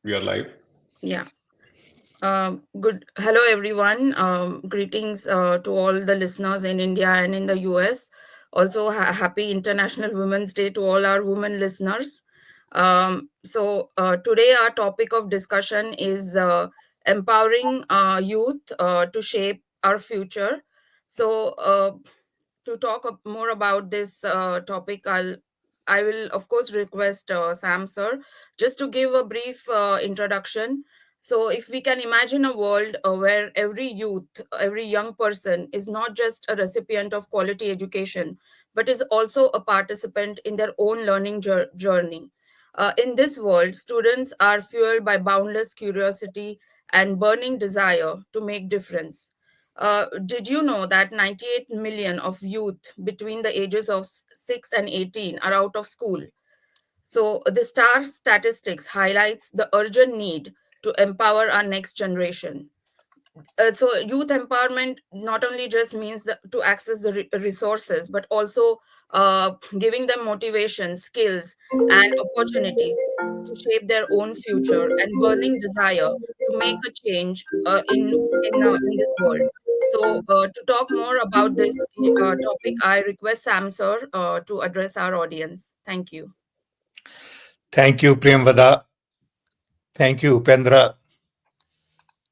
We are live. Yeah. Good. Hello, everyone. Greetings to all the listeners in India and in the US. Also, happy International Women's Day to all our women listeners. Today our topic of discussion is empowering youth to shape our future. So, to talk more about this topic, I will of course request Sam sir just to give a brief introduction. So, if we can imagine a world where every youth, every young person is not just a recipient of quality education, but is also a participant in their own learning journey. In this world, students are fueled by boundless curiosity and burning desire to make difference. Did you know that 98 million of youth between the ages of 6 and 18 are out of school? So the STAR statistics highlights the urgent need to empower our next generation. So youth empowerment not only just means to access the resources, but also giving them motivation, skills, and opportunities to shape their own future and burning desire to make a change in this world. So to talk more about this topic, I request Sam sir to address our audience. Thank you. Thank you, Premvada. Thank you, Upendra.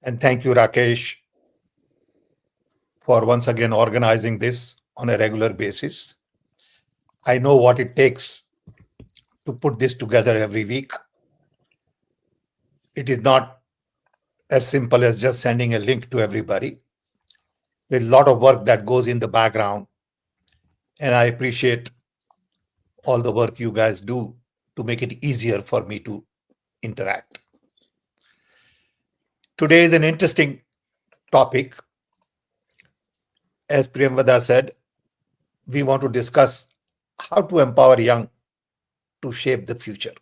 And thank you, Rakesh, for once again organizing this on a regular basis. I know what it takes to put this together every week. It is not as simple as just sending a link to everybody. There's a lot of work that goes in the background, and I appreciate all the work you guys do to make it easier for me to interact. Today is an interesting topic. As Premvada said, we want to discuss how to empower young to shape the future.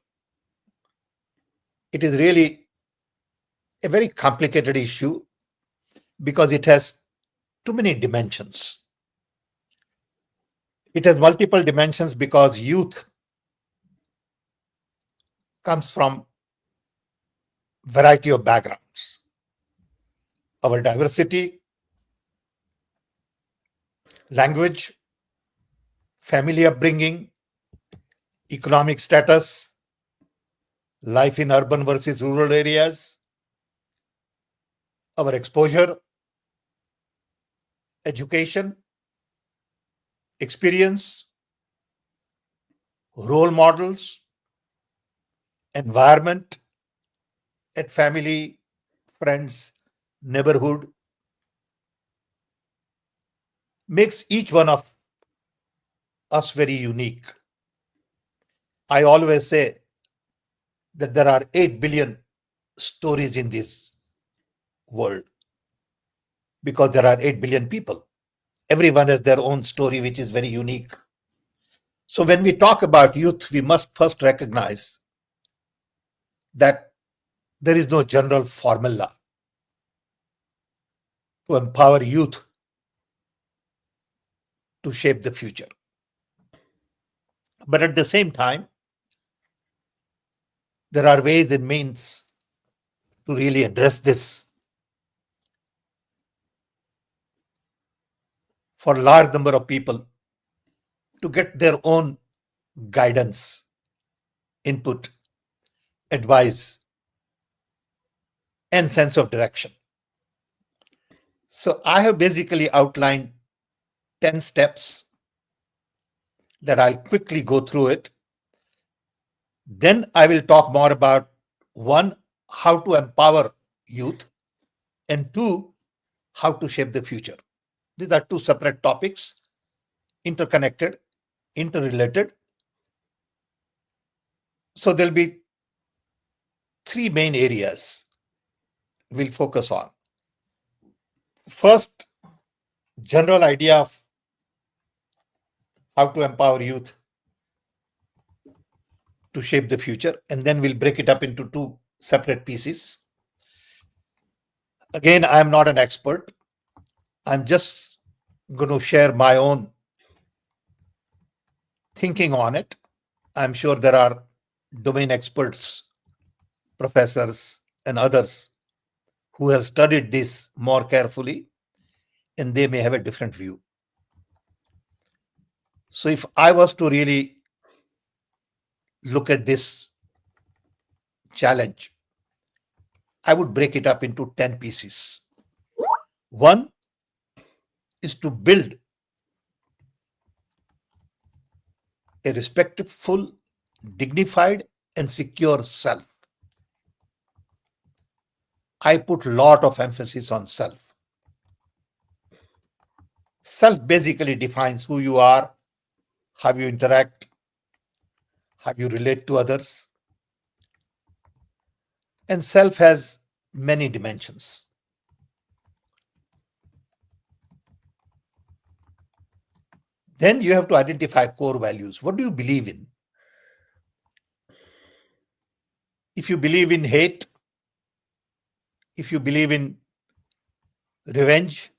It is really a very complicated issue because it has too many dimensions. It has multiple dimensions because youth comes from variety of backgrounds. Our diversity, language, family upbringing, economic status, life in urban versus rural areas, our exposure, education, experience, role models, environment at family, friends, neighborhood makes each one of us very unique. I always say that there are 8 billion stories in this world because there are 8 billion people. Everyone has their own story, which is very unique. So when we talk about youth, we must first recognize that there is no general formula to empower youth to shape the future. But at the same time, there are ways and means to really address this for a large number of people to get their own guidance, input, advice, and sense of direction. So I have basically outlined 10 steps that I'll quickly go through it. Then I will talk more about one, how to empower youth, and two, how to shape the future. These are two separate topics, interconnected, interrelated. So there'll be three main areas we'll focus on. First, general idea of how to empower youth to shape the future, and then we'll break it up into two separate pieces. Again, I'm not an expert. I'm just going to share my own thinking on it. I'm sure there are domain experts professors, and others who have studied this more carefully, and they may have a different view. So, if I was to really look at this challenge, I would break it up into 10 pieces. One is to build a respectful, dignified, and secure self. I put a lot of emphasis on self. Self basically defines who you are, how you interact, how you relate to others, and self has many dimensions. Then you have to identify core values. What do you believe in? If you believe in hate, if you believe in revenge,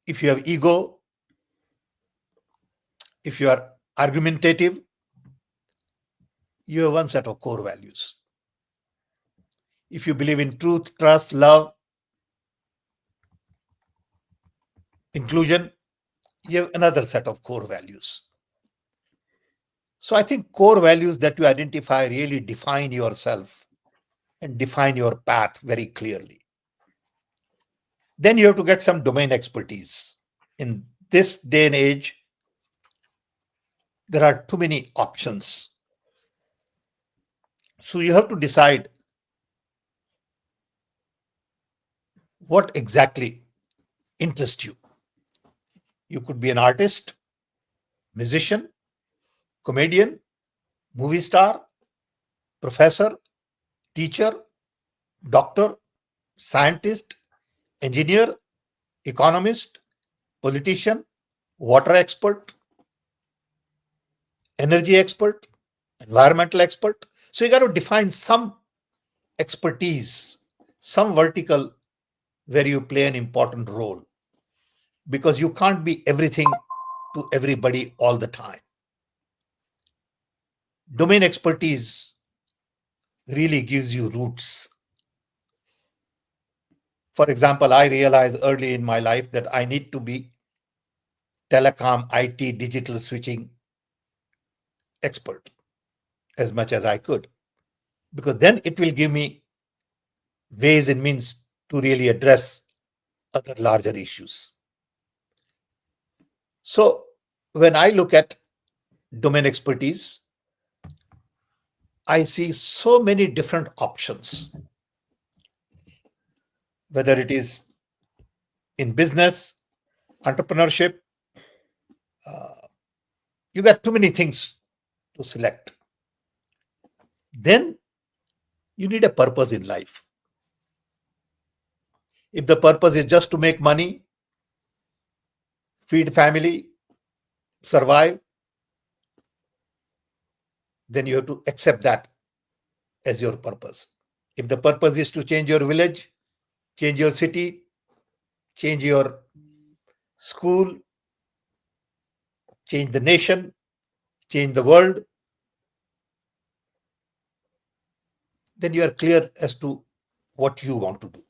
if you have ego, if you are argumentative, you have one set of core values. If you believe in truth, trust, love, inclusion, you have another set of core values. So I think core values that you identify really define yourself and define your path very clearly. Then you have to get some domain expertise. In this day and age, there are too many options. So you have to decide what exactly interests you. You could be an artist, musician, comedian, movie star, professor, teacher, doctor, scientist, engineer, economist, politician, water expert, energy expert, environmental expert. So you got to define some expertise, some vertical where you play an important role, because you can't be everything to everybody all the time. Domain expertise really gives you roots. For example, I realized early in my life that I need to be telecom, IT, digital switching expert as much as I could, because then it will give me ways and means to really address other larger issues. So when I look at domain expertise, I see so many different options, whether it is in business, entrepreneurship, you got too many things to select. Then you need a purpose in life. If the purpose is just to make money, feed family, survive, then you have to accept that as your purpose. If the purpose is to change your village, change your city, change your school, change the nation, change the world, then you are clear as to what you want to do.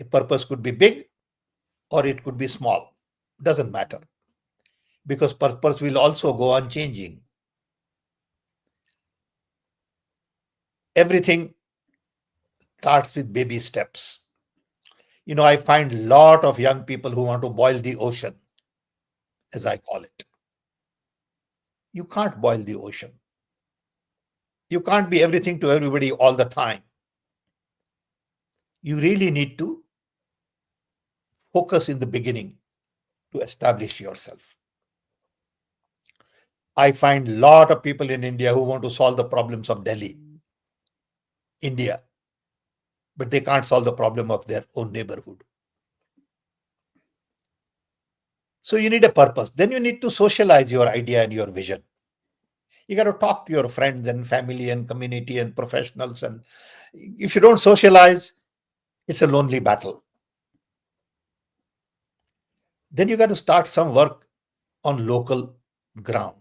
A purpose could be big or it could be small. Doesn't matter, because purpose will also go on changing. Everything starts with baby steps. I find a lot of young people who want to boil the ocean, as I call it. You can't boil the ocean. You can't be everything to everybody all the time. You really need to focus in the beginning to establish yourself. I find a lot of people in India who want to solve the problems of Delhi, India, but they can't solve the problem of their own neighborhood. So you need a purpose. Then you need to socialize your idea and your vision. You got to talk to your friends and family and community and professionals. And if you don't socialize, it's a lonely battle. Then you got to start some work on local ground.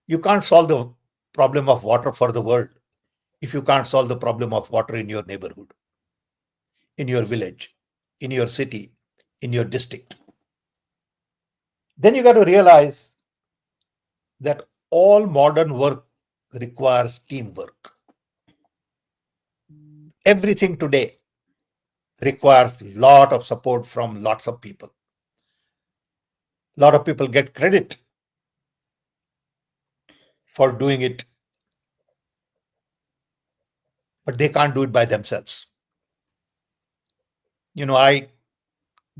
You can't solve the problem of water for the world if you can't solve the problem of water in your neighborhood, in your village, in your city, in your district? Then you got to realize that all modern work requires teamwork. Everything today requires a lot of support from lots of people. A lot of people get credit for doing it, but they can't do it by themselves. I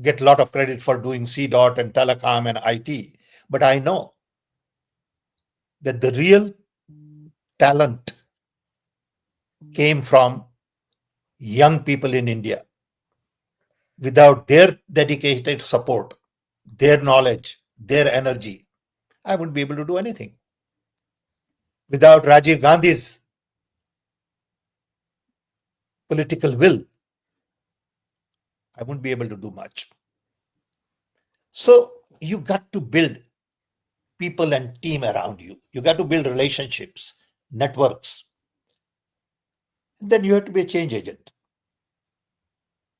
get a lot of credit for doing C dot and telecom and IT, but I know that the real talent came from young people in India. Without their dedicated support, their knowledge, their energy, I wouldn't be able to do anything. Without Rajiv Gandhi's political will, I wouldn't be able to do much. So you got to build people and team around you. You got to build relationships, networks. Then you have to be a change agent.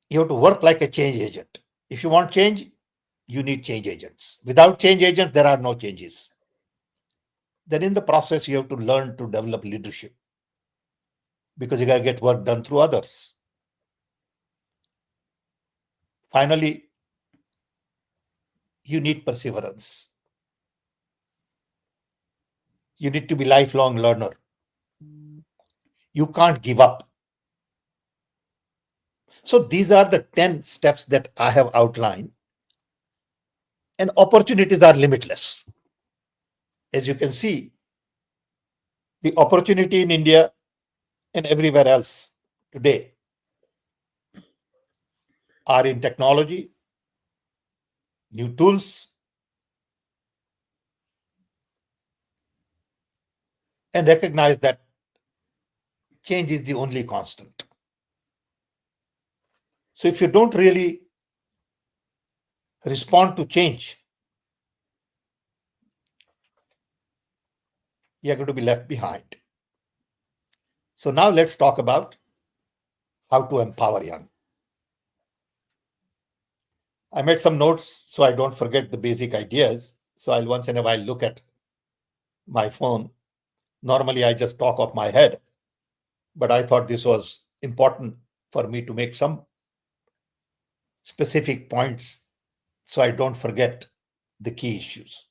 You have to work like a change agent. If you want change, you need change agents. Without change agents, there are no changes. Then in the process, you have to learn to develop leadership because you got to get work done through others. Finally, you need perseverance. You need to be lifelong learner. You can't give up. So these are the 10 steps that I have outlined, and opportunities are limitless. As you can see, the opportunity in India and everywhere else today are in technology, new tools, and recognize that change is the only constant. So if you don't really respond to change, you're going to be left behind. So now let's talk about how to empower young. I made some notes so I don't forget the basic ideas. So I'll once in a while look at my phone. Normally, I just talk off my head, but I thought this was important for me to make some specific points so I don't forget the key issues.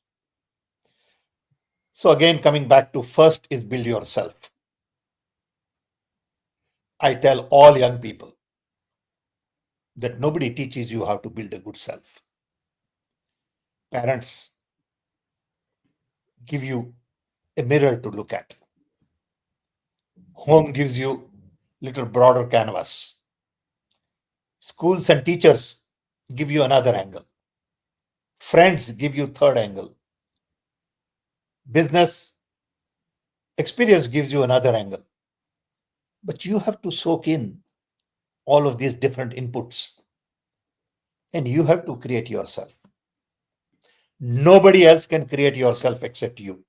So, again, coming back to first is build yourself. I tell all young people that nobody teaches you how to build a good self. Parents give you a mirror to look at, home gives you little broader canvas. Schools and teachers give you another angle. Friends give you third angle. Business experience gives you another angle. But you have to soak in all of these different inputs and you have to create yourself. Nobody else can create yourself except you.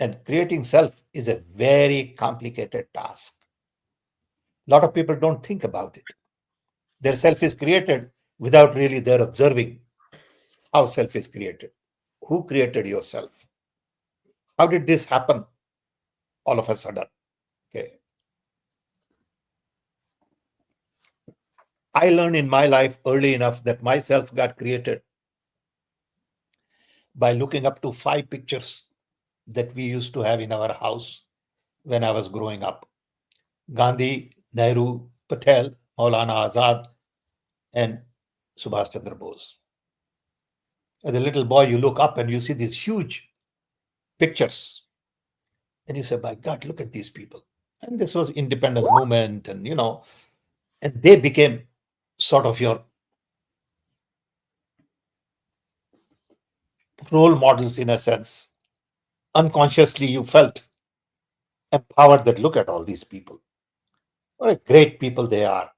And creating self is a very complicated task. A lot of people don't think about it. Their self is created without really their observing how self is created. Who created yourself? How did this happen all of a sudden? Okay. I learned in my life early enough that myself got created by looking up to 5 pictures that we used to have in our house when I was growing up. Gandhi, Nehru, Patel, Maulana Azad, and Subhash Chandra Bose. As a little boy, you look up and you see these huge pictures. And you say, my God, look at these people. And this was independence movement, and they became sort of your role models in a sense. Unconsciously, you felt empowered that look at all these people. What a great people they are.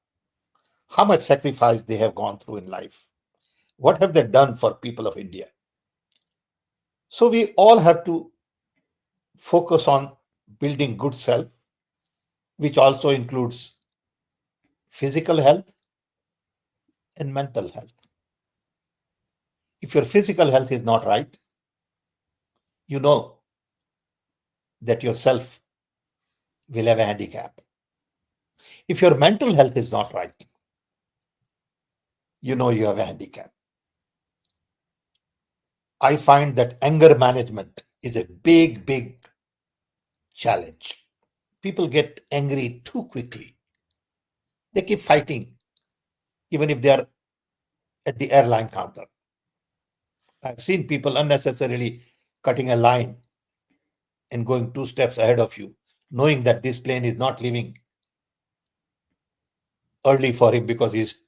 How much sacrifice they have gone through in life. What have they done for people of India? So we all have to focus on building good self, which also includes physical health and mental health. If your physical health is not right, you know that yourself will have a handicap. If your mental health is not right, you know you have a handicap. I find that anger management is a big, big challenge. People get angry too quickly. They keep fighting, even if they are at the airline counter. I've seen people unnecessarily cutting a line and going two steps ahead of you, knowing that this plane is not leaving early for him because he's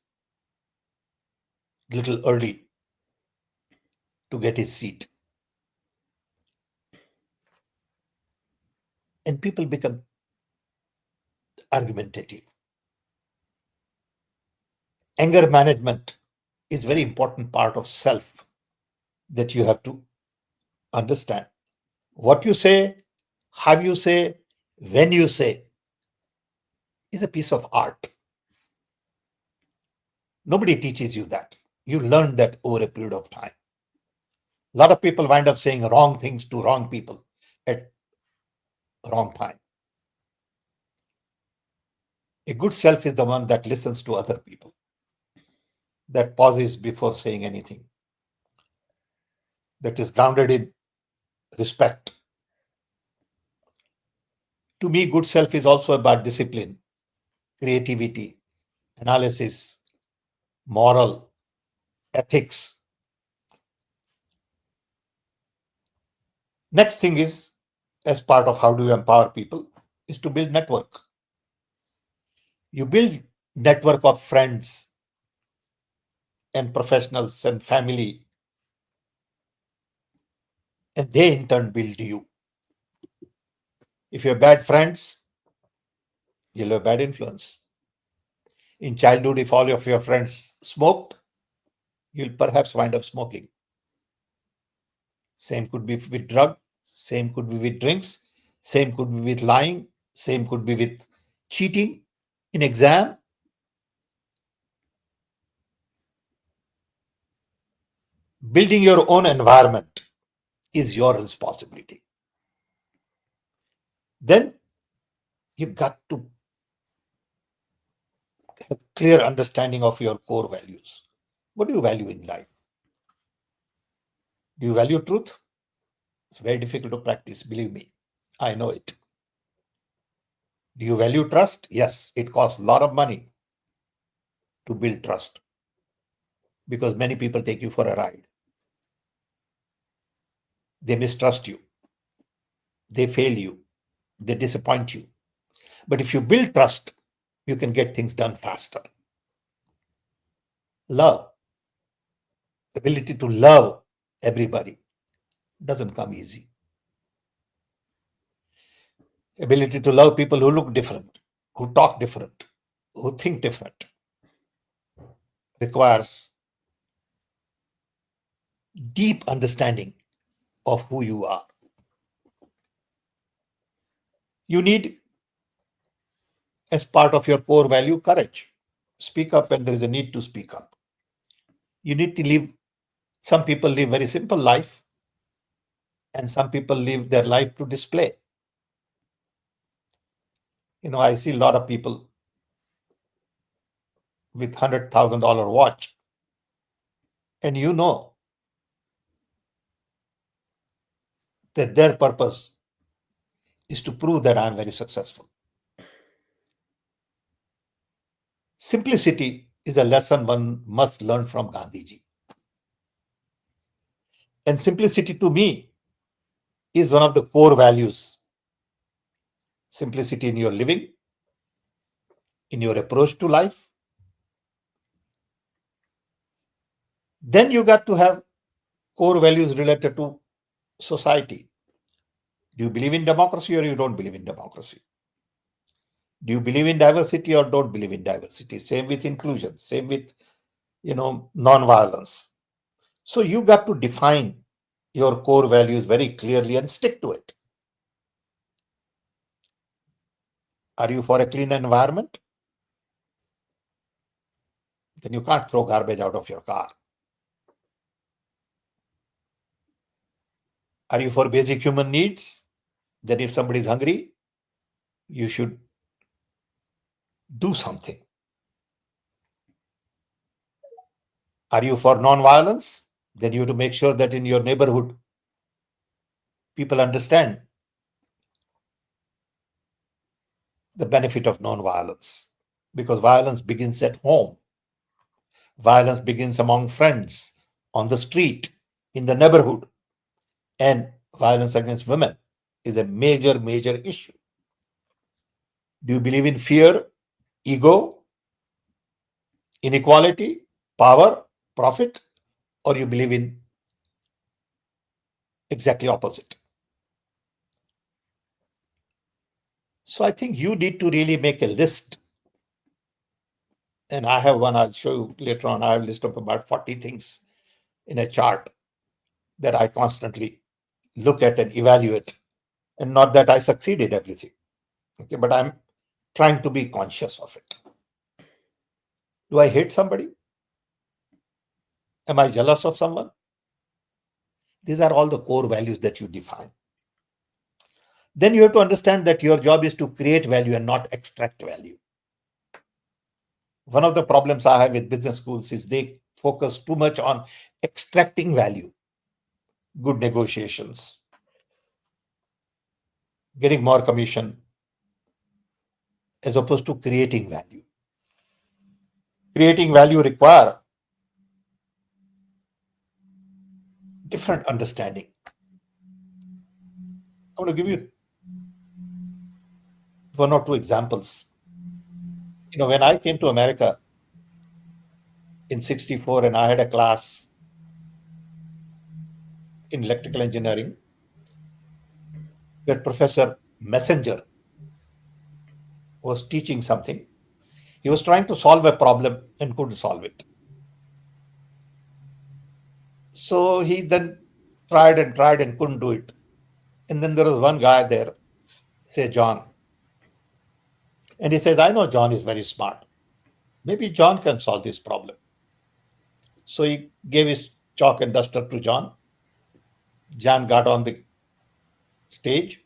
a little early to get his seat. And people become argumentative. Anger management is very important part of self that you have to understand. What you say, how you say, when you say is a piece of art. Nobody teaches you that. You learn that over a period of time. A lot of people wind up saying wrong things to wrong people at wrong time. A good self is the one that listens to other people, that pauses before saying anything, that is grounded in respect. To me, good self is also about discipline, creativity, analysis, moral, ethics. Next thing is, as part of how do you empower people, is to build network. You build network of friends and professionals and family, and they in turn build you. If you have bad friends, you'll have bad influence. In childhood, if all of your friends smoked, you'll perhaps wind up smoking. Same could be with drug, same could be with drinks, same could be with lying, same could be with cheating in exam. Building your own environment is your responsibility. Then you've got to have clear understanding of your core values. What do you value in life? Do you value truth? It's very difficult to practice, believe me. I know it. Do you value trust? Yes, it costs a lot of money to build trust because many people take you for a ride. They mistrust you, they fail you, they disappoint you. But if you build trust, you can get things done faster. Love, ability to love everybody doesn't come easy. Ability to love people who look different, who talk different, who think different requires deep understanding of who you are. You need, as part of your core value, courage. Speak up when there is a need to speak up. You need to live, some people live very simple life, and some people live their life to display. I see a lot of people with $100,000 watch, and that their purpose is to prove that I am very successful. Simplicity is a lesson one must learn from Gandhiji. And simplicity to me is one of the core values. Simplicity in your living, in your approach to life. Then you got to have core values related to society. Do you believe in democracy or you don't believe in democracy? Do you believe in diversity or don't believe in diversity? Same with inclusion, same with, non-violence. So you got to define your core values very clearly and stick to it. Are you for a clean environment? Then you can't throw garbage out of your car. Are you for basic human needs? Then if somebody is hungry, you should do something. Are you for non-violence? Then you have to make sure that in your neighborhood, people understand the benefit of non-violence. Because violence begins at home. Violence begins among friends, on the street, in the neighborhood. And violence against women is a major, major issue. Do you believe in fear, ego, inequality, power, profit, or you believe in exactly opposite? So I think you need to really make a list. And I have one, I'll show you later on. I have a list of about 40 things in a chart that I constantly look at and evaluate. And not that I succeed in everything, okay, but I'm trying to be conscious of it. Do I hate somebody? Am I jealous of someone? These are all the core values that you define. Then you have to understand that your job is to create value and not extract value. One of the problems I have with business schools is they focus too much on extracting value, good negotiations, getting more commission, as opposed to creating value. Creating value require different understanding. I want to give you one or two examples. When I came to America in 64 and I had a class in electrical engineering where Professor Messenger was teaching something. He was trying to solve a problem and couldn't solve it. So he then tried and couldn't do it. And then there was one guy there, say John. And he says, I know John is very smart. Maybe John can solve this problem. So he gave his chalk and duster to John. John got on the stage.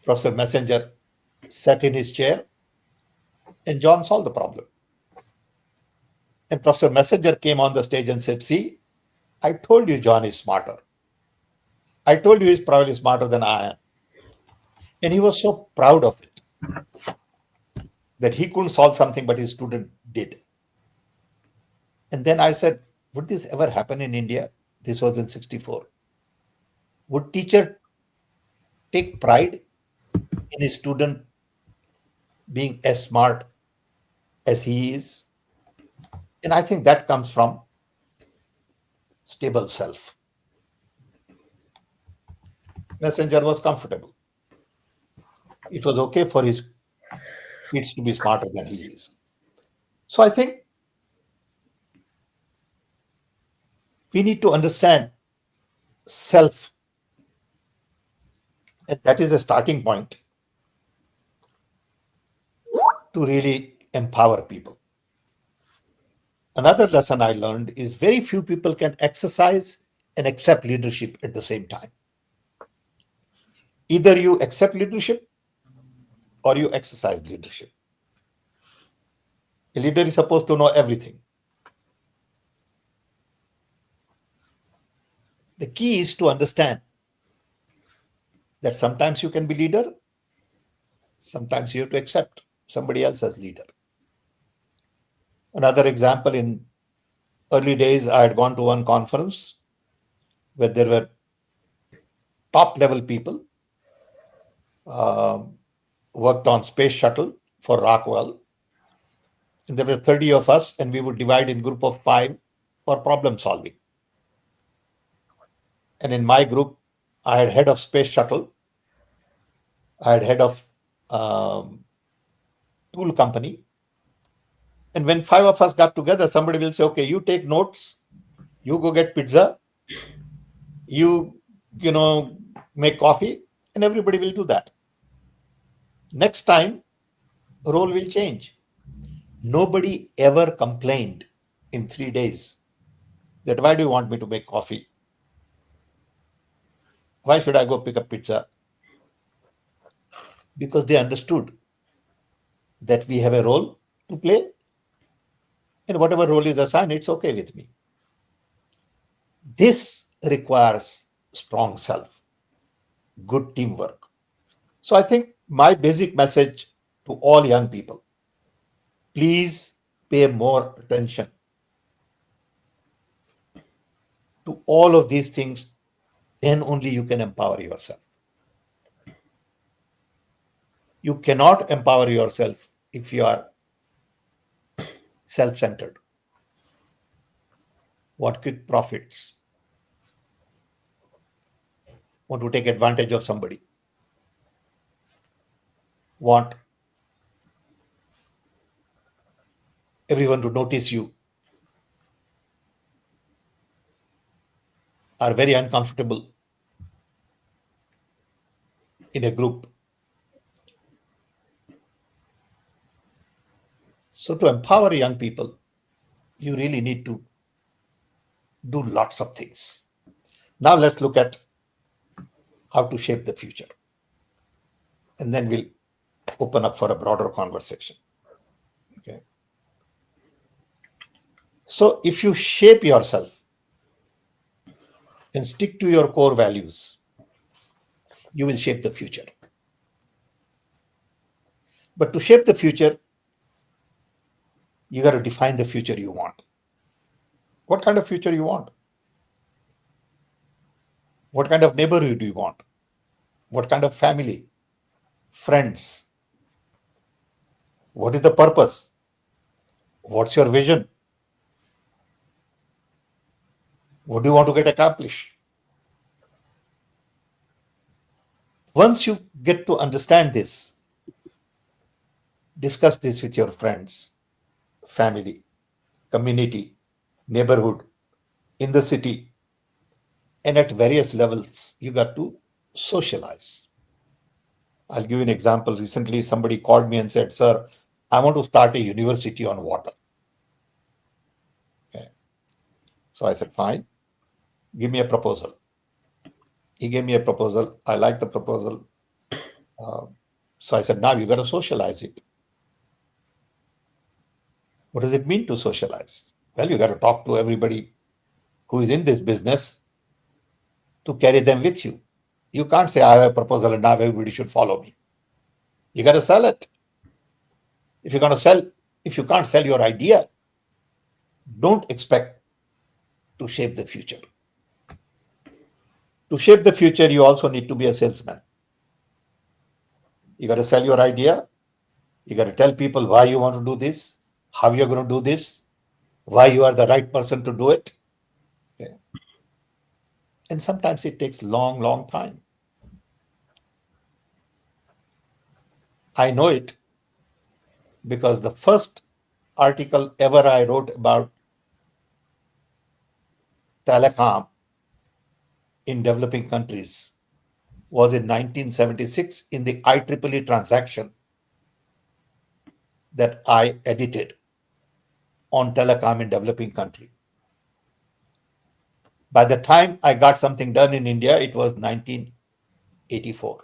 Professor Messenger sat in his chair and John solved the problem. And Professor Messenger came on the stage and said, see, I told you John is smarter. I told you he's probably smarter than I am. And he was so proud of it that he couldn't solve something, but his student did. And then I said, would this ever happen in India? This was in 64. Would teacher take pride in his student being as smart as he is? And I think that comes from stable self. Messenger was comfortable. It was okay for his kids to be smarter than he is. So I think we need to understand self, and that is a starting point to really empower people. Another lesson I learned is very few people can exercise and accept leadership at the same time. Either you accept leadership or you exercise leadership. A leader is supposed to know everything. The key is to understand that sometimes you can be leader, sometimes you have to accept somebody else as leader. Another example, in early days, I had gone to one conference where there were top level people, worked on space shuttle for Rockwell. And there were 30 of us, and we would divide in group of 5 for problem solving. And in my group, I had head of space shuttle, I had head of tool company. And when 5 of us got together, somebody will say, okay, you take notes, you go get pizza, you make coffee, and everybody will do that. Next time, role will change. Nobody ever complained in 3 days that why do you want me to make coffee? Why should I go pick up pizza? Because they understood that we have a role to play, and whatever role is assigned, it's okay with me. This requires strong self, good teamwork. So I think my basic message to all young people, please pay more attention to all of these things, then only you can empower yourself. You cannot empower yourself if you are self centered, want quick profits, want to take advantage of somebody, want everyone to notice you, are very uncomfortable in a group. So, to empower young people, you really need to do lots of things. Now, let's look at how to shape the future, and then we'll open up for a broader conversation. Okay. So, if you shape yourself and stick to your core values, you will shape the future. But to shape the future, you got to define the future you want. What kind of future you want? What kind of neighborhood do you want? What kind of family, friends? What is the purpose? What's your vision? What do you want to get accomplished? Once you get to understand this, discuss this with your friends, family, community, neighborhood, in the city, and at various levels, you got to socialize. I'll give you an example. Recently, somebody called me and said, "Sir, I want to start a university on water." Okay. So I said, "Fine, give me a proposal." He gave me a proposal. I liked the proposal. Uh, so I said, "Now you got to socialize it." What does it mean to socialize? Well, you got to talk to everybody who is in this business to carry them with you. You can't say, "I have a proposal and now everybody should follow me." You got to sell it. If you're going to sell, if you can't sell your idea, don't expect to shape the future. To shape the future, you also need to be a salesman. You got to sell your idea. You got to tell people why you want to do this, how you're going to do this, why you are the right person to do it. Okay. And sometimes it takes long, long time. I know it because the first article ever I wrote about telecom in developing countries was in 1976 in the IEEE transaction that I edited on telecom in developing country. By the time I got something done in India, it was 1984.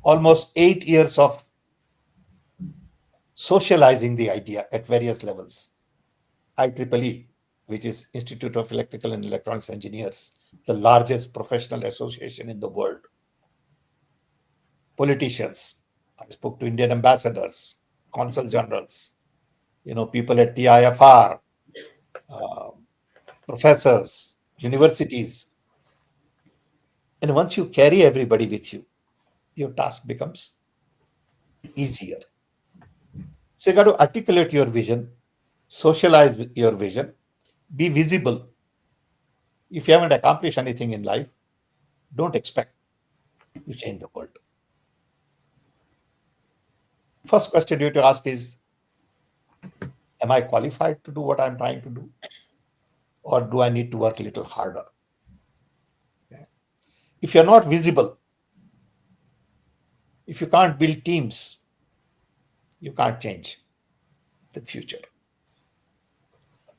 Almost 8 years of socializing the idea at various levels. IEEE, which is Institute of Electrical and Electronics Engineers, the largest professional association in the world. Politicians. I spoke to Indian ambassadors, consul generals, people at TIFR, uh, professors, universities. And once you carry everybody with you, your task becomes easier. So you got to articulate your vision, socialize with your vision, be visible. If you haven't accomplished anything in life, don't expect to change the world. First question you have to ask is, am I qualified to do what I'm trying to do? Or do I need to work a little harder? Okay. If you're not visible, if you can't build teams, You can't change the future.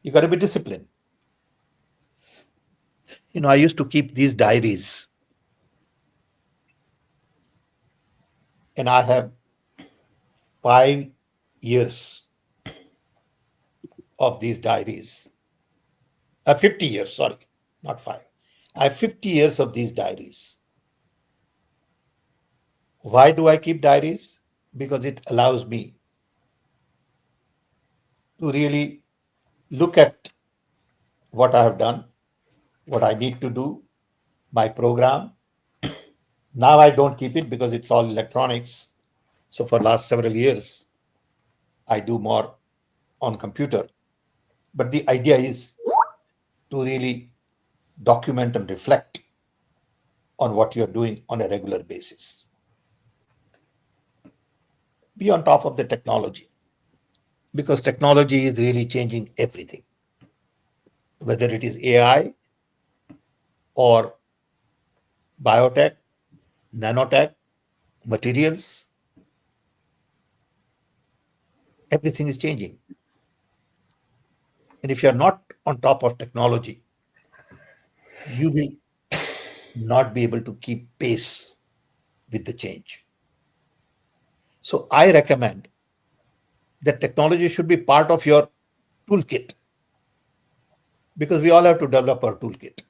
You got to be disciplined. I used to keep these diaries, and I have 5 years of these diaries. 50 years, sorry, not five. I have 50 years of these diaries. Why do I keep diaries? Because it allows me to really look at what I have done, what I need to do, my program. Now I don't keep it because it's all electronics. So for last several years, I do more on computer. But the idea is to really document and reflect on what you're doing on a regular basis. Be on top of the technology because technology is really changing everything, whether it is AI or biotech, nanotech, materials, everything is changing. And if you're not on top of technology, you will not be able to keep pace with the change. So I recommend that technology should be part of your toolkit because we all have to develop our toolkit.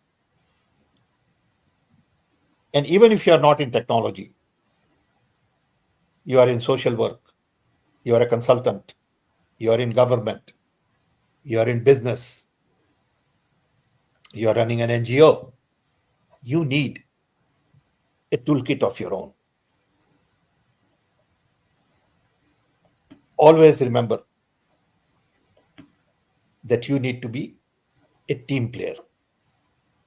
And even if you are not in technology, you are in social work, you are a consultant, you are in government, you are in business, you are running an NGO, you need a toolkit of your own. Always remember that you need to be a team player.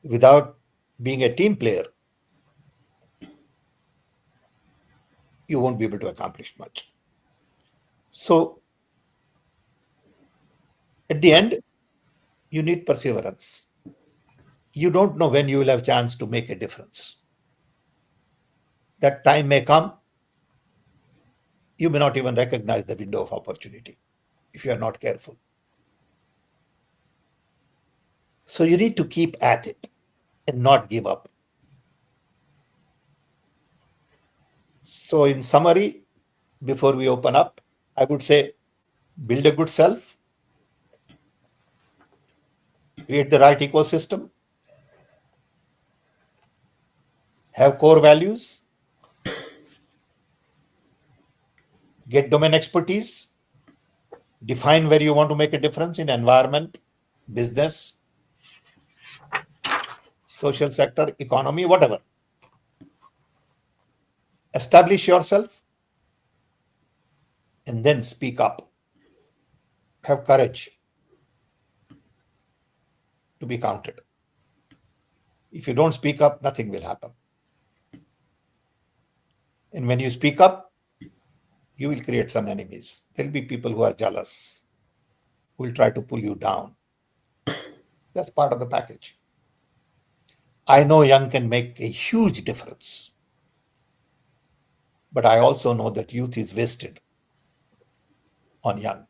Without being a team player, you won't be able to accomplish much. So, at the end, you need perseverance. You don't know when you will have a chance to make a difference. That time may come, you may not even recognize the window of opportunity if you are not careful. So, you need to keep at it and not give up. So, in summary, before we open up, I would say build a good self, create the right ecosystem, have core values, get domain expertise, define where you want to make a difference in environment, business, social sector, economy, whatever. Establish yourself and then speak up. Have courage to be counted. If you don't speak up, nothing will happen. And when you speak up, you will create some enemies. There'll be people who are jealous, who will try to pull you down. That's part of the package. I know young can make a huge difference, but I also know that youth is wasted on young.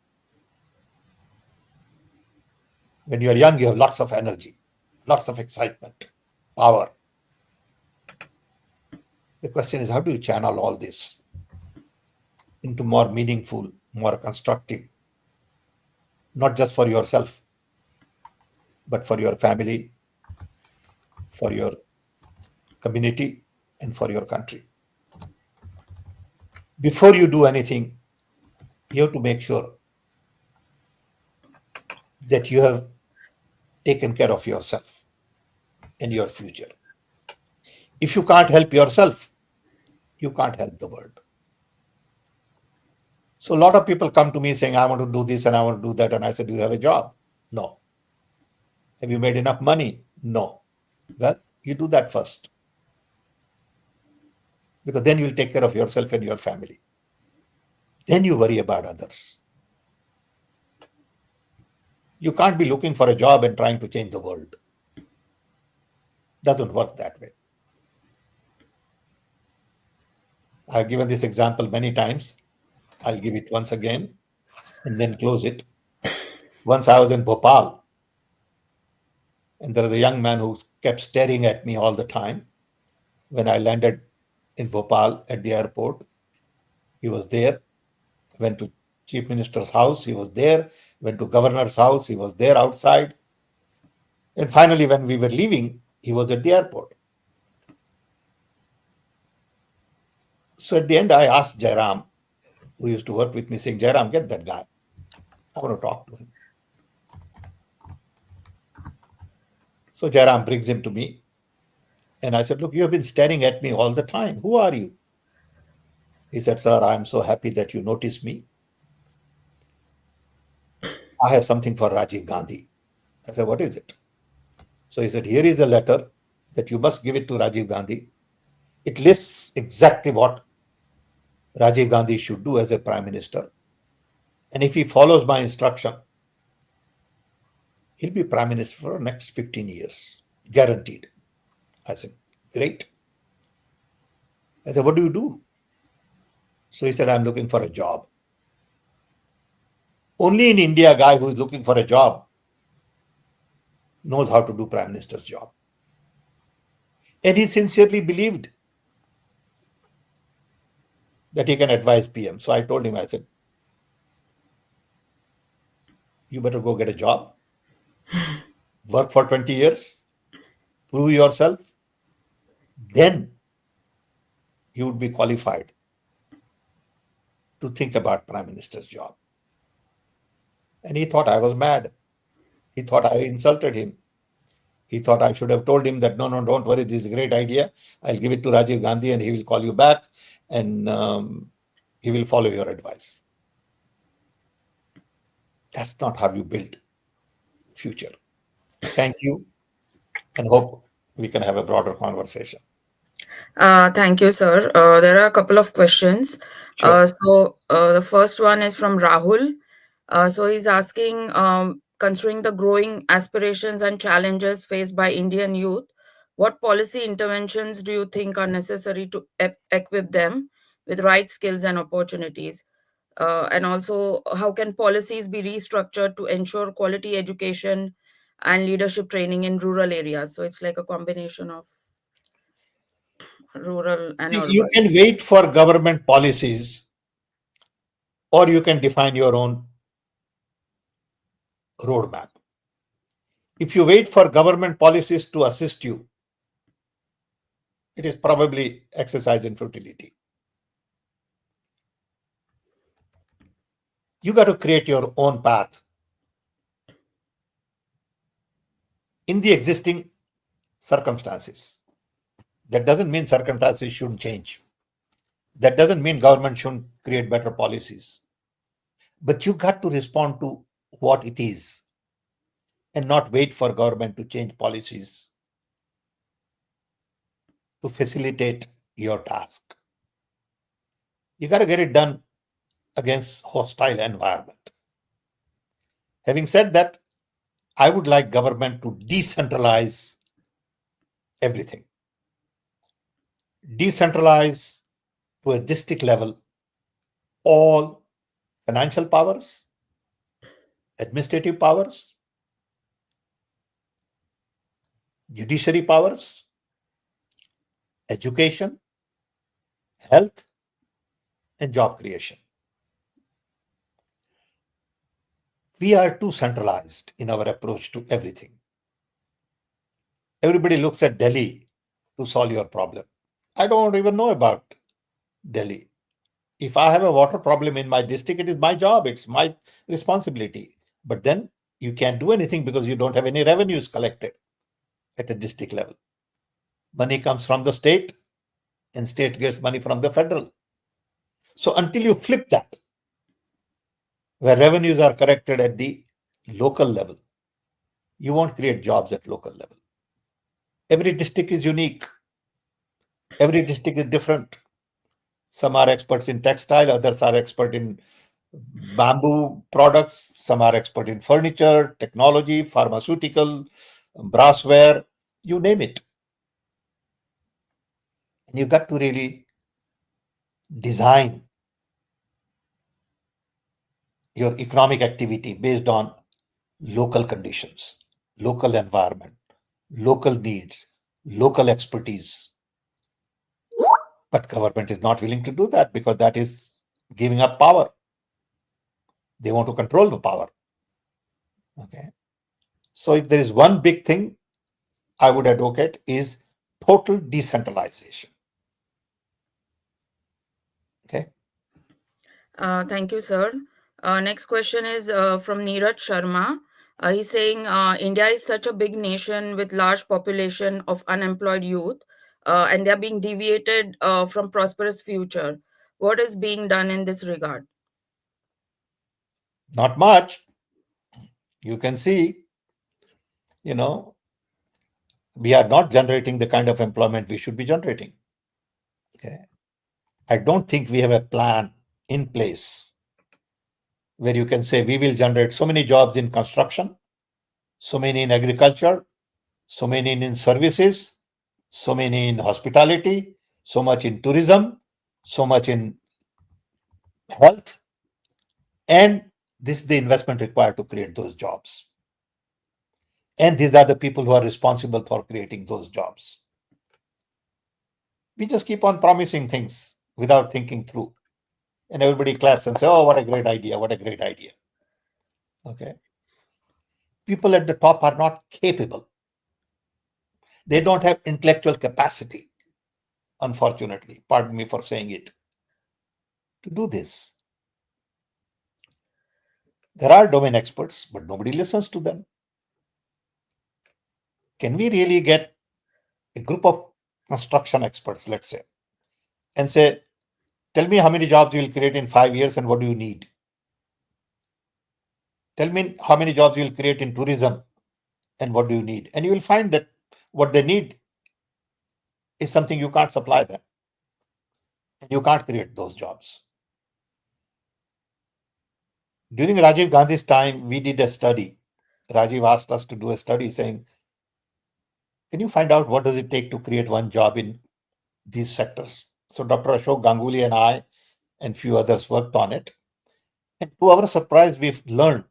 When you're young, you have lots of energy, lots of excitement, power. The question is, how do you channel all this into more meaningful, more constructive, not just for yourself, but for your family, for your community, and for your country? Before you do anything, you have to make sure that you have taken care of yourself and your future. If you can't help yourself, you can't help the world. So a lot of people come to me saying, I want to do this and I want to do that. And I said, do you have a job? No. Have you made enough money? No. Well, you do that first because then you'll take care of yourself and your family. Then you worry about others. You can't be looking for a job and trying to change the world. Doesn't work that way. I've given this example many times. I'll give it once again and then close it. Once I was in Bhopal, and there was a young man who kept staring at me all the time. When I landed in Bhopal at the airport, he was there. Went to chief minister's house, he was there. Went to governor's house, he was there outside. And finally, when we were leaving, he was at the airport. So at the end, I asked Jairam, who used to work with me, saying, Jairam, get that guy. I want to talk to him. So Jairam brings him to me. And I said, look, you have been staring at me all the time. Who are you? He said, sir, I am so happy that you noticed me. I have something for Rajiv Gandhi. I said, what is it? So he said, here is the letter that you must give it to Rajiv Gandhi. It lists exactly what Rajiv Gandhi should do as a prime minister. And if he follows my instruction, he'll be prime minister for the next 15 years, guaranteed. I said, great. I said, what do you do? So he said, I'm looking for a job. Only in India, a guy who is looking for a job knows how to do prime minister's job. And he sincerely believed that he can advise PM. So I told him, I said, you better go get a job, work for 20 years, prove yourself, then you would be qualified to think about prime minister's job. And he thought I was mad. He thought I insulted him. He thought I should have told him that, no, don't worry, this is a great idea. I'll give it to Rajiv Gandhi and he will call you back and he will follow your advice. That's not how you build future. Thank you and hope we can have a broader conversation. Thank you, sir. There are a couple of questions. Sure. The first one is from Rahul. So he's asking, considering the growing aspirations and challenges faced by Indian youth, what policy interventions do you think are necessary to equip them with right skills and opportunities? And also, how can policies be restructured to ensure quality education and leadership training in rural areas? So it's like a combination of rural and See, you urban. can wait for government policies or you can define your own roadmap. If you wait for government policies to assist you, it is probably exercise in futility. You got to create your own path in the existing circumstances. That doesn't mean circumstances shouldn't change. That doesn't mean government shouldn't create better policies. But you got to respond to what it is and not wait for government to change policies to facilitate your task. You got to get it done against hostile environment. Having said that, I would like government to decentralize everything. Decentralize to a district level all financial powers, administrative powers, judiciary powers, education, health, and job creation. We are too centralized in our approach to everything. Everybody looks at Delhi to solve your problem. I don't even know about Delhi. If I have a water problem in my district, it is my job, it's my responsibility. But then you can't do anything because you don't have any revenues collected at a district level. Money comes from the state, and state gets money from the federal. So until you flip that, where revenues are collected at the local level, you won't create jobs at local level. Every district is unique. Every district is different. Some are experts in textile, others are expert in bamboo products, some are expert in furniture, technology, pharmaceutical, brassware, you name it. And you got to really design your economic activity based on local conditions, local environment, local needs, local expertise. But government is not willing to do that because that is giving up power. They want to control the power. Okay. So if there is one big thing I would advocate is total decentralization. Okay. Thank you, sir. Next question is from Neeraj Sharma. He's saying India is such a big nation with large population of unemployed youth, and they are being deviated from prosperous future. What is being done in this regard? Not much. You can see, you know, we are not generating the kind of employment we should be generating. Okay. I don't think we have a plan in place where you can say we will generate so many jobs in construction, so many in agriculture, so many in services, so many in hospitality, so much in tourism, so much in health, and this is the investment required to create those jobs. And these are the people who are responsible for creating those jobs. We just keep on promising things without thinking through. And everybody claps and say, oh, what a great idea, what a great idea. Okay. People at the top are not capable. They don't have intellectual capacity, unfortunately, pardon me for saying it, to do this. There are domain experts, but nobody listens to them. Can we really get a group of construction experts, let's say, and say, tell me how many jobs you will create in 5 years and what do you need? Tell me how many jobs you will create in tourism and what do you need? And you will find that what they need is something you can't supply them. And you can't create those jobs. During Rajiv Gandhi's time, we did a study. Rajiv asked us to do a study saying, can you find out what does it take to create one job in these sectors? So Dr. Ashok Ganguly and I and few others worked on it. And to our surprise, we've learned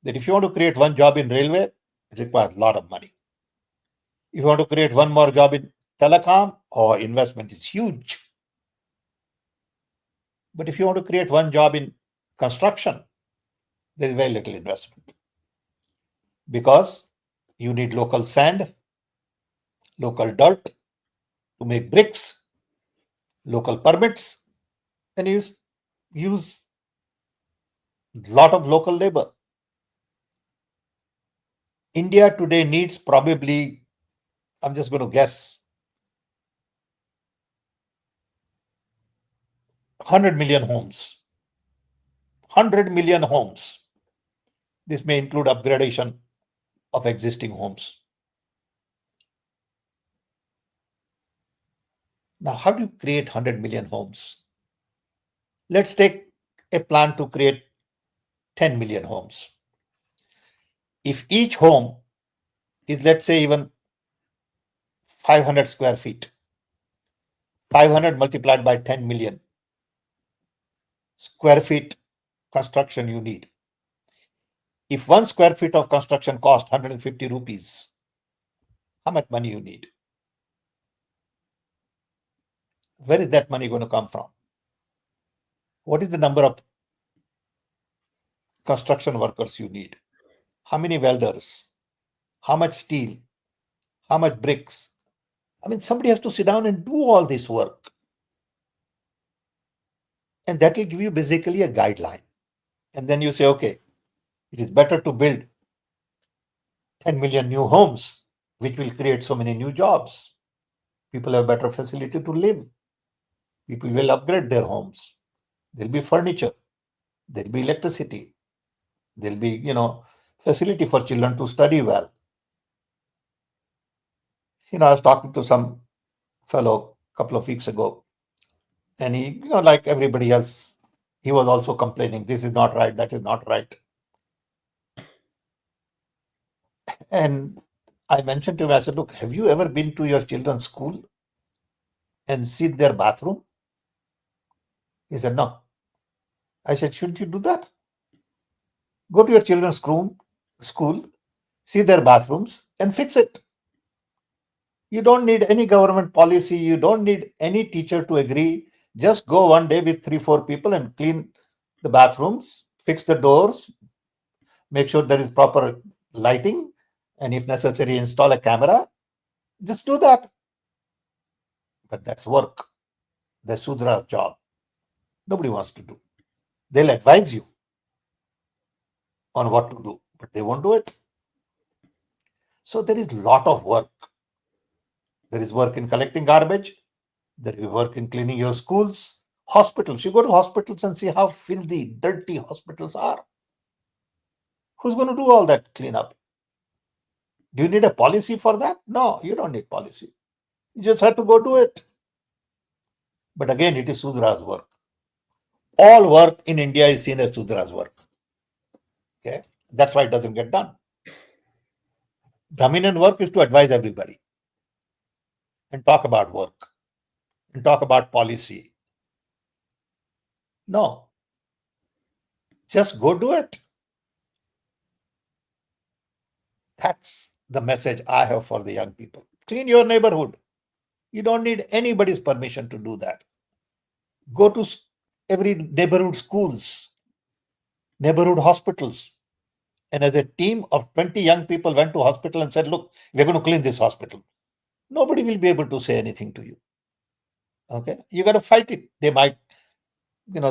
that if you want to create one job in railway, it requires a lot of money. If you want to create one more job in telecom, investment is huge. But if you want to create one job in construction, there is very little investment because you need local sand, local dirt to make bricks, local permits, and use a lot of local labor. India today needs probably, I'm just going to guess, 100 million homes. 100 million homes. This may include upgradation of existing homes. Now, how do you create 100 million homes? Let's take a plan to create 10 million homes. If each home is, let's say, even 500 square feet, 500 multiplied by 10 million square feet construction you need. If 1 square feet of construction costs 150 rupees, how much money you need? Where is that money going to come from? What is the number of construction workers you need? How many welders? How much steel? How much bricks? I mean, somebody has to sit down and do all this work. And that will give you basically a guideline. And then you say, okay, it is better to build 10 million new homes, which will create so many new jobs. People have better facility to live. People will upgrade their homes. There'll be furniture. There'll be electricity. There'll be, facility for children to study well. I was talking to some fellow a couple of weeks ago, and he, like everybody else, he was also complaining, this is not right, that is not right. And I mentioned to him, I said, look, have you ever been to your children's school and seen their bathroom? He said, no. I said, shouldn't you do that? Go to your children's school, see their bathrooms, and fix it. You don't need any government policy. You don't need any teacher to agree. Just go one day with three, four people and clean the bathrooms, fix the doors, make sure there is proper lighting, and if necessary, install a camera. Just do that. But that's work. That's Sudra's job. Nobody wants to do. They'll advise you on what to do, but they won't do it. So there is a lot of work. There is work in collecting garbage. There is work in cleaning your schools, hospitals. You go to hospitals and see how filthy, dirty hospitals are. Who's going to do all that cleanup? Do you need a policy for that? No, you don't need policy. You just have to go do it. But again, it is Sudra's work. All work in India is seen as Sudra's work. Okay, that's why it doesn't get done. Brahminian work is to advise everybody and talk about work and talk about policy. No, just go do it. That's the message I have for the young people. Clean your neighborhood. You don't need anybody's permission to do that. Go to every neighborhood schools, neighborhood hospitals. And as a team of 20 young people went to hospital and said, look, we're going to clean this hospital. Nobody will be able to say anything to you. Okay. You got to fight it. They might,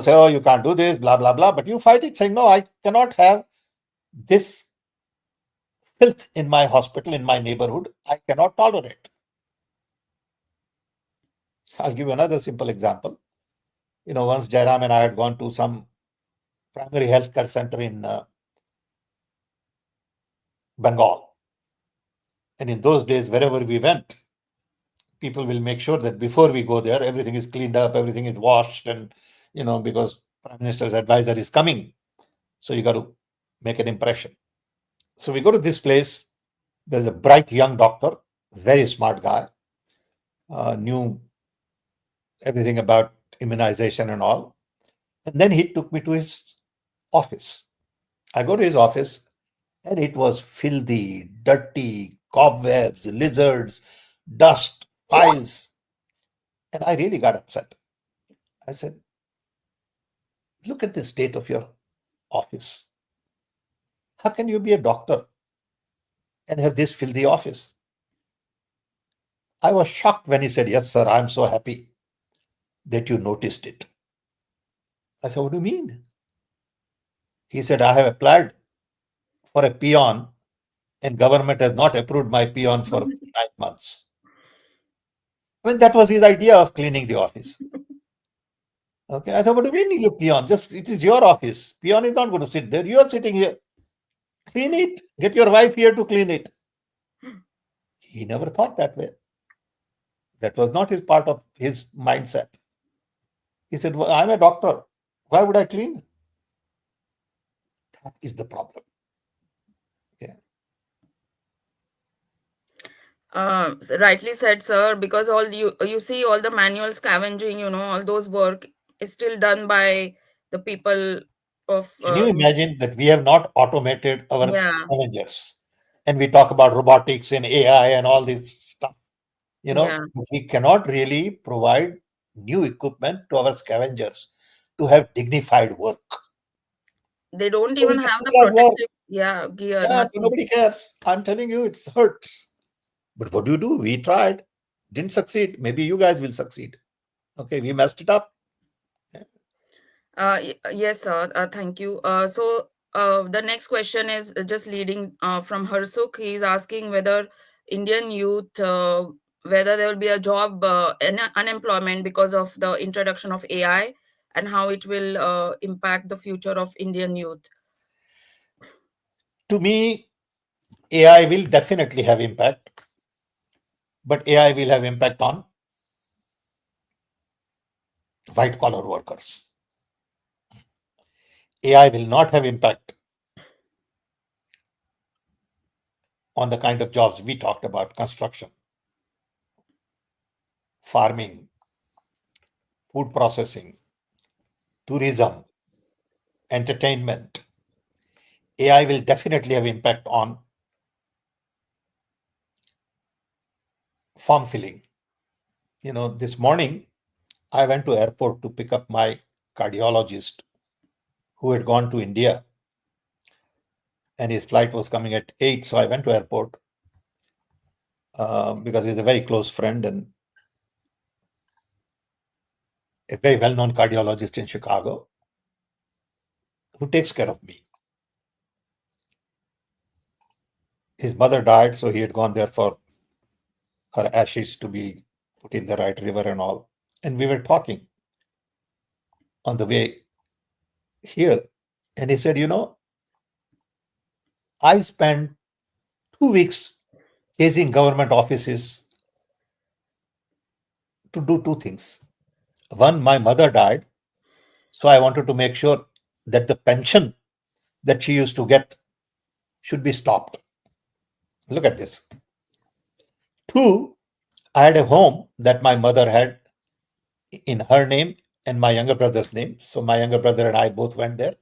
say, oh, you can't do this, blah, blah, blah. But you fight it saying, no, I cannot have this filth in my hospital, in my neighborhood. I cannot tolerate. I'll give you another simple example. Once Jairam and I had gone to some primary health care center in Bengal. And in those days, wherever we went, people will make sure that before we go there, everything is cleaned up, everything is washed, and because Prime Minister's advisor is coming, so you got to make an impression. So we go to this place. There's a bright young doctor, very smart guy, knew everything about immunization and all. And then he took me to his office. I go to his office, and it was filthy, dirty, cobwebs, lizards, dust, files. And I really got upset. I said, look at the state of your office. How can you be a doctor and have this filthy office? I was shocked when he said, yes, sir, I'm so happy that you noticed it. I said, what do you mean? He said, I have applied for a peon and government has not approved my peon for 9 months. I mean, that was his idea of cleaning the office. Okay. I said, what do you mean you peon? Just, it is your office. Peon is not going to sit there. You are sitting here. Clean it. Get your wife here to clean it. He never thought that way. That was not his part of his mindset. He said, well, I'm a doctor. Why would I clean? That is the problem. Okay. Rightly said, sir, because all you see all the manual scavenging, all those work is still done by the people of Can you imagine that we have not automated our yeah, scavengers? And we talk about robotics and AI and all this stuff. yeah. But we cannot really provide new equipment to our scavengers to have dignified work. They don't This even is have the Sutra's work. protective, yeah, gear, Yeah, so nothing. nobody cares. I'm telling you, it hurts. But what do? We tried, didn't succeed. Maybe you guys will succeed. Okay, we messed it up. Yes, sir. Thank you. The next question is just leading from Harsuk. He's asking whether Indian youth, whether there will be a job unemployment because of the introduction of AI, and how it will impact the future of Indian youth. To me, AI will definitely have impact, but AI will have impact on white collar workers. AI will not have impact on the kind of jobs we talked about: construction, farming, food processing, tourism. entertainment, AI will definitely have impact on form filling. This morning I went to airport to pick up my cardiologist who had gone to India, and his flight was coming at 8. So I went to airport because he's a very close friend and a very well-known cardiologist in Chicago who takes care of me. His mother died, so he had gone there for her ashes to be put in the right river and all. And we were talking on the way here, and he said, I spent 2 weeks chasing government offices to do two things. One, my mother died, so I wanted to make sure that the pension that she used to get should be stopped. Look at this. Two, I had a home that my mother had in her name and my younger brother's name. So my younger brother and I both went there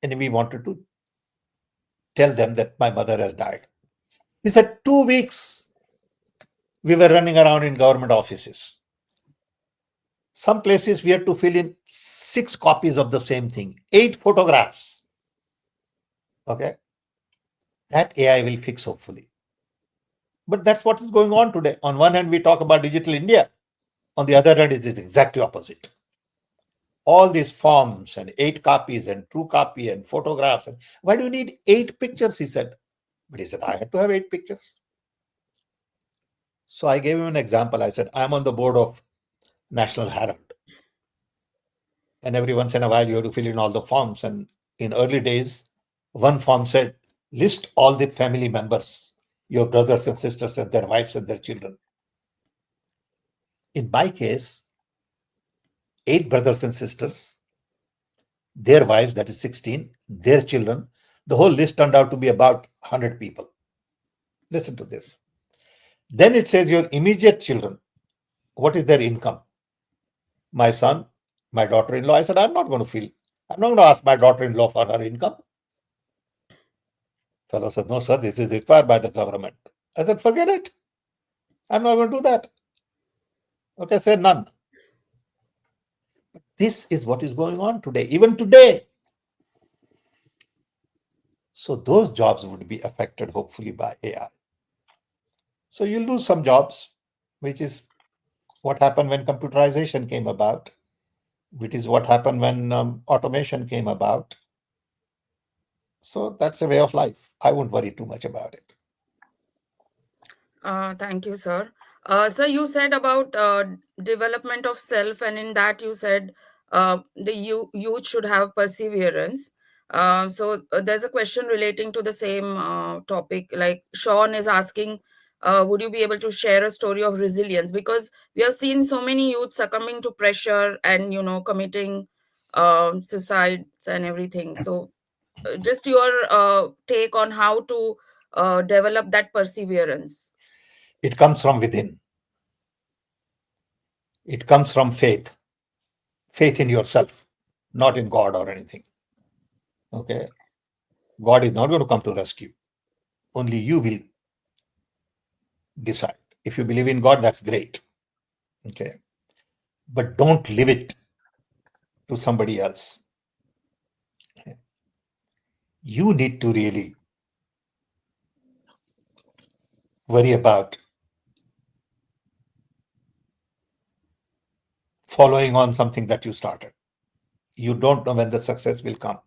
and we wanted to tell them that my mother has died. He said 2 weeks we were running around in government offices. Some places we had to fill in 6 copies of the same thing, 8 photographs. Okay. That AI will fix hopefully. But that's what is going on today. On one hand, we talk about digital India. On the other hand, it is exactly opposite. All these forms and 8 copies and 2 copy and photographs. And why do you need 8 pictures? He said. But he said, I had to have 8 pictures. So I gave him an example. I said, I'm on the board of National Herald. And every once in a while, you have to fill in all the forms. And in early days, one form said, list all the family members, your brothers and sisters and their wives and their children. In my case, 8 brothers and sisters, their wives, that is 16, their children, the whole list turned out to be about 100 people. Listen to this. Then it says your immediate children, what is their income? My son, my daughter in law. I said, I'm not going to ask my daughter in law for her income. Fellow said, no, sir, this is required by the government. I said, forget it. I'm not going to do that. Okay, say none. This is what is going on today, even today. So those jobs would be affected hopefully by AI. So you lose some jobs, which is what happened when computerization came about, which is what happened when automation came about. So that's a way of life. I won't worry too much about it. Thank you, sir. Sir, you said about development of self, and in that you said the youth should have perseverance. So there's a question relating to the same topic. Like Sean is asking, would you be able to share a story of resilience? Because we have seen so many youth succumbing to pressure and committing suicides and everything. So just your take on how to develop that perseverance. It comes from within. It comes from faith, faith in yourself, not in God or anything. Okay. God is not going to come to rescue. Only you will decide. If you believe in God, that's great. Okay. But don't leave it to somebody else. Okay. You need to really worry about following on something that you started. You don't know when the success will come.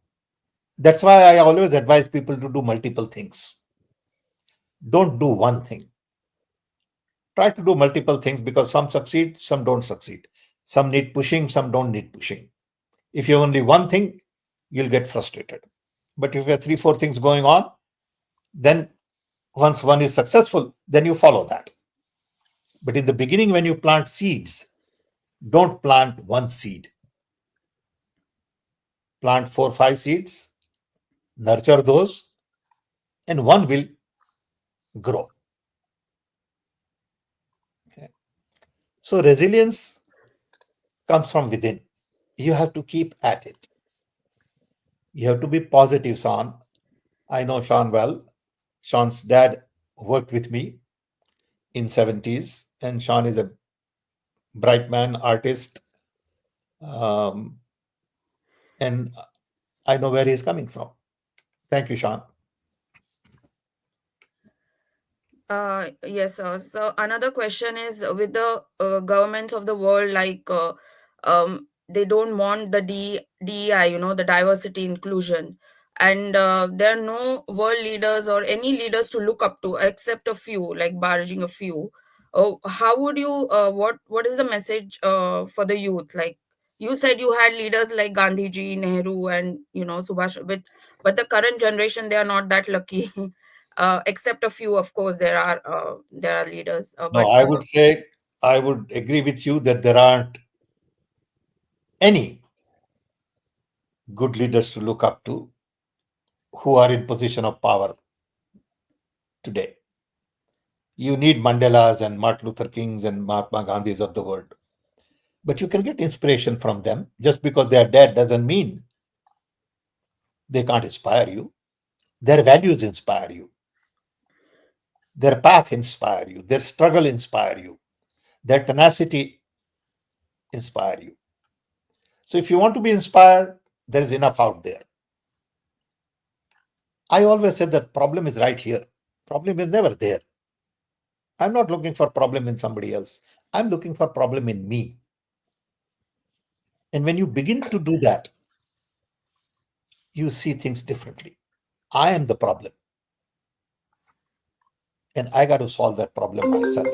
That's why I always advise people to do multiple things. Don't do one thing. Try to do multiple things because some succeed, some don't succeed. Some need pushing, some don't need pushing. If you have only one thing, you'll get frustrated. But if you have 3, 4 things going on, then once one is successful, then you follow that. But in the beginning, when you plant seeds, don't plant one seed. Plant 4, 5 seeds, nurture those, and one will grow. Okay. So resilience comes from within. You have to keep at it. You have to be positive, Sean. I know Sean well. Sean's dad worked with me in 70s, and Sean is a bright man, artist, um, and I know where he's coming from. Thank you, Sean. Yes, sir. So another question is with the governments of the world, like they don't want the DEI, the diversity inclusion, and there are no world leaders or any leaders to look up to except a few, like barging a few. Oh, how would you? What is the message for the youth? Like you said, you had leaders like Gandhi ji, Nehru, and Subhash, but the current generation, they are not that lucky. Except a few, of course, there are leaders, No, but I would say I would agree with you that there aren't any good leaders to look up to who are in position of power today. You need Mandelas and Martin Luther Kings and Mahatma Gandhis of the world. But you can get inspiration from them. Just because they are dead doesn't mean they can't inspire you. Their values inspire you. Their path inspire you. Their struggle inspire you. Their tenacity inspire you. So if you want to be inspired, there is enough out there. I always said that problem is right here. Problem is never there. I'm not looking for problem in somebody else. I'm looking for problem in me. And when you begin to do that, you see things differently. I am the problem, and I got to solve that problem myself.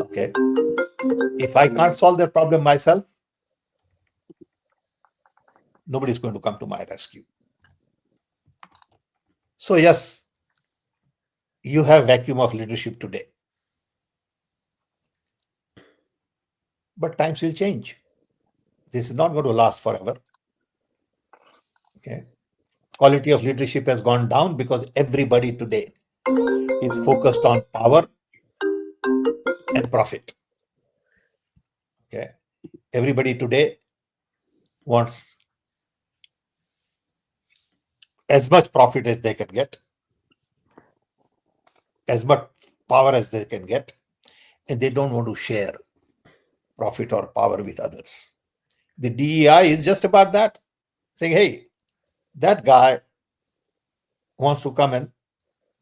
Okay. If I can't solve that problem myself, nobody's going to come to my rescue. So, yes, you have vacuum of leadership today, but times will change. This is not going to last forever. Okay. Quality of leadership has gone down because everybody today is focused on power and profit. Okay. Everybody today wants as much profit as they can get, as much power as they can get, and they don't want to share profit or power with others. The DEI is just about that, saying, hey, that guy wants to come and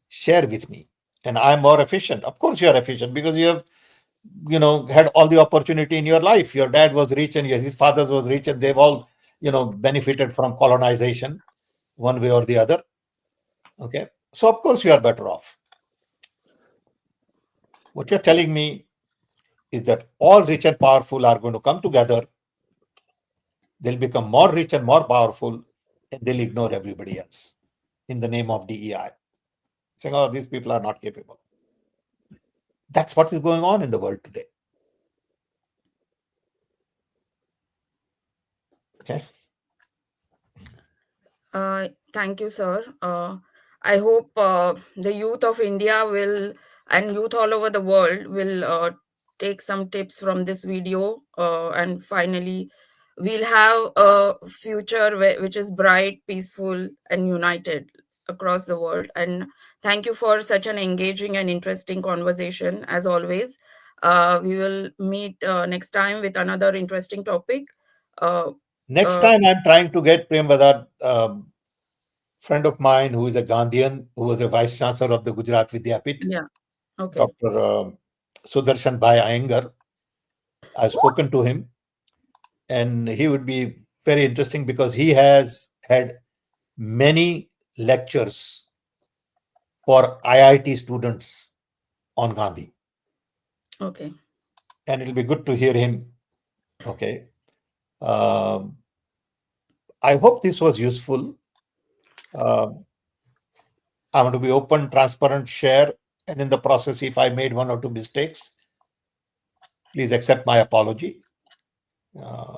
share with me, and I'm more efficient. Of course, you're efficient because you have, had all the opportunity in your life. Your dad was rich and his father was rich, and they've all, benefited from colonization one way or the other. Okay. So, of course, you are better off. What you're telling me is that all rich and powerful are going to come together. They'll become more rich and more powerful, and they'll ignore everybody else in the name of DEI, saying, oh, these people are not capable. That's what is going on in the world today. Okay. thank you, sir. I hope the youth of India will, and youth all over the world will take some tips from this video, and finally, we'll have a future which is bright, peaceful, and united across the world. And thank you for such an engaging and interesting conversation, as always. We will meet next time with another interesting topic. Uh, Next uh, time, I'm trying to get Prem Vadar, friend of mine who is a Gandhian, who was a vice chancellor of the Gujarat Vidyapit, yeah. Okay. Dr. Sudarshan Bhai Iyengar. I've spoken to him, and he would be very interesting because he has had many lectures for IIT students on Gandhi, Okay. and it'll be good to hear him. Okay. Um, I hope this was useful. Um I want to be open, transparent, share, and in the process, if I made one or two mistakes, please accept my apology. Uh,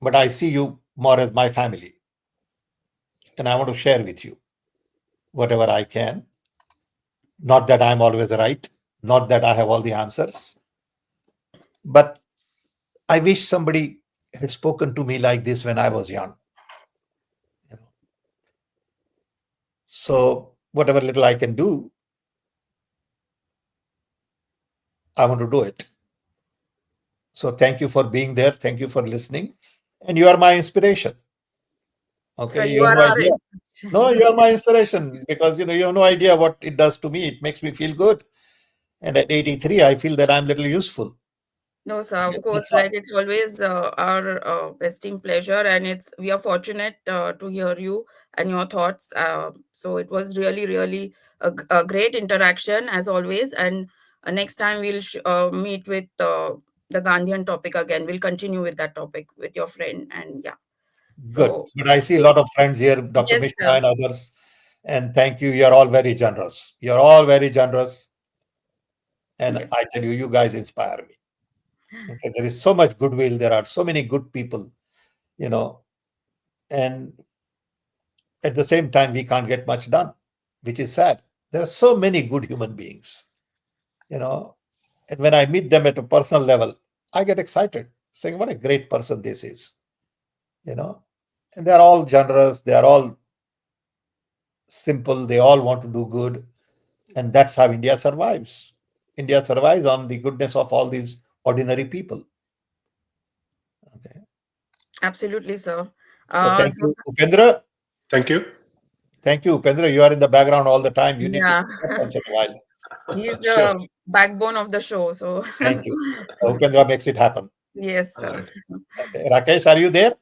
but I see you more as my family, and I want to share with you whatever I can. Not that I'm always right, not that I have all the answers, but I wish somebody had spoken to me like this when I was young. So whatever little I can do, I want to do it. So thank you for being there. Thank you for listening. And you are my inspiration. So Okay. you You have are no our idea. No, you inspiration. are my inspiration because you have no idea what it does to me. It makes me feel good. And at 83, I feel that I'm little useful. No, sir, of Okay, course, that's all. like it's always our esteemed pleasure, and it's we are fortunate to hear you and your thoughts. So it was really, really a great interaction as always. And next time we'll meet with the Gandhian topic again. We'll continue with that topic with your friend, and yeah. Good. So But I see a lot of friends here, Dr. yes, Mishra sir. and others. And thank you. You're all very generous. You're all very generous. And Yes, I tell you, you guys inspire me. Okay. There is so much goodwill. There are so many good people, you know, and at the same time, we can't get much done, which is sad. There are so many good human beings, you know, and when I meet them at a personal level, I get excited, saying, what a great person this is, you know. And they're all generous, they're all simple, they all want to do good. And that's how India survives. India survives on the goodness of all these ordinary people. Okay. absolutely, sir. So thank So you, Upendra. Thank you. Thank you, Upendra. You are in the background all the time. You need to yeah, speak up once in a while. he's Sure. the backbone of the show. So Thank you. Upendra makes it happen. yes, All sir. right. Okay. Rakesh, are you there?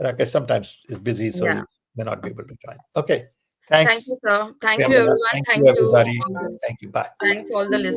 Rakesh sometimes is busy, so Yeah. he may not be able to join. Okay. Thank you, Thanks, sir. Thank you, Priyamvada. everyone. Thank you, Thank you, everybody. all the, Thank you. Bye. Bye. thanks, all the listeners.